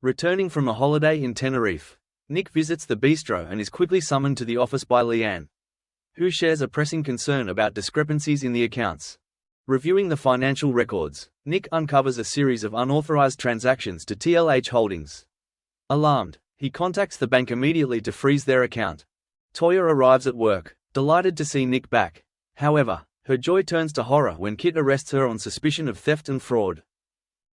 Returning from a holiday in Tenerife, Nick visits the bistro and is quickly summoned to the office by Leanne, who shares a pressing concern about discrepancies in the accounts. Reviewing the financial records, Nick uncovers a series of unauthorized transactions to TLH Holdings. Alarmed, he contacts the bank immediately to freeze their account. Toyah arrives at work, delighted to see Nick back. However, her joy turns to horror when Kit arrests her on suspicion of theft and fraud.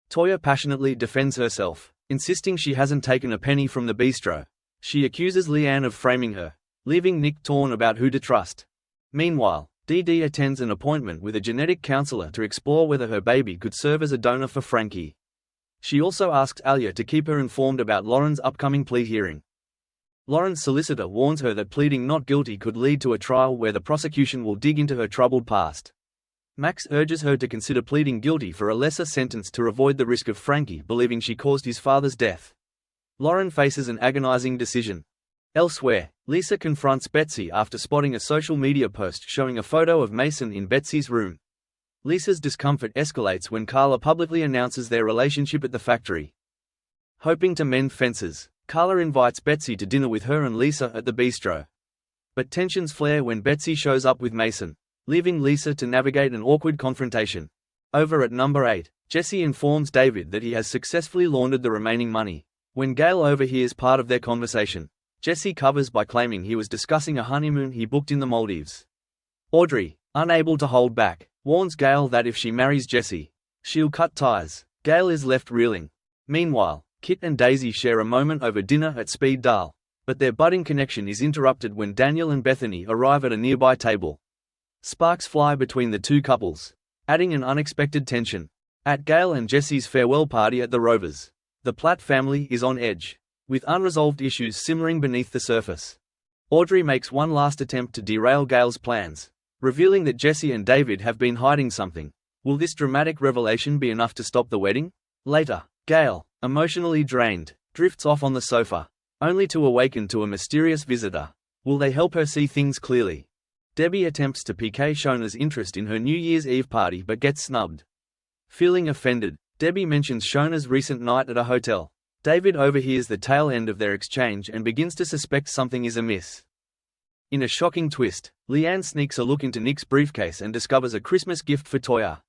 Toyah passionately defends herself, insisting she hasn't taken a penny from the bistro. She accuses Leanne of framing her, leaving Nick torn about who to trust. Meanwhile, Dee Dee attends an appointment with a genetic counselor to explore whether her baby could serve as a donor for Frankie. She also asks Alia to keep her informed about Lauren's upcoming plea hearing. Lauren's solicitor warns her that pleading not guilty could lead to a trial where the prosecution will dig into her troubled past. Max urges her to consider pleading guilty for a lesser sentence to avoid the risk of Frankie believing she caused his father's death. Lauren faces an agonizing decision. Elsewhere, Lisa confronts Betsy after spotting a social media post showing a photo of Mason in Betsy's room. Lisa's discomfort escalates when Carla publicly announces their relationship at the factory. Hoping to mend fences, Carla invites Betsy to dinner with her and Lisa at the bistro. But tensions flare when Betsy shows up with Mason, leaving Lisa to navigate an awkward confrontation. Over at number 8, Jesse informs David that he has successfully laundered the remaining money. When Gail overhears part of their conversation, Jesse covers by claiming he was discussing a honeymoon he booked in the Maldives. Audrey, unable to hold back, warns Gail that if she marries Jesse, she'll cut ties. Gail is left reeling. Meanwhile, Kit and Daisy share a moment over dinner at Speed Dahl, but their budding connection is interrupted when Daniel and Bethany arrive at a nearby table. Sparks fly between the two couples, adding an unexpected tension. At Gail and Jesse's farewell party at the Rovers, the Platt family is on edge, with unresolved issues simmering beneath the surface. Audrey makes one last attempt to derail Gail's plans, revealing that Jesse and David have been hiding something. Will this dramatic revelation be enough to stop the wedding? Later, Gail, emotionally drained, drifts off on the sofa, only to awaken to a mysterious visitor. Will they help her see things clearly? Debbie attempts to pique Shona's interest in her New Year's Eve party but gets snubbed. Feeling offended, Debbie mentions Shona's recent night at a hotel. David overhears the tail end of their exchange and begins to suspect something is amiss. In a shocking twist, Leanne sneaks a look into Nick's briefcase and discovers a Christmas gift for Toyah.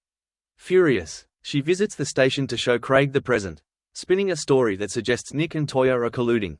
Furious, she visits the station to show Craig the present, spinning a story that suggests Nick and Toyah are colluding.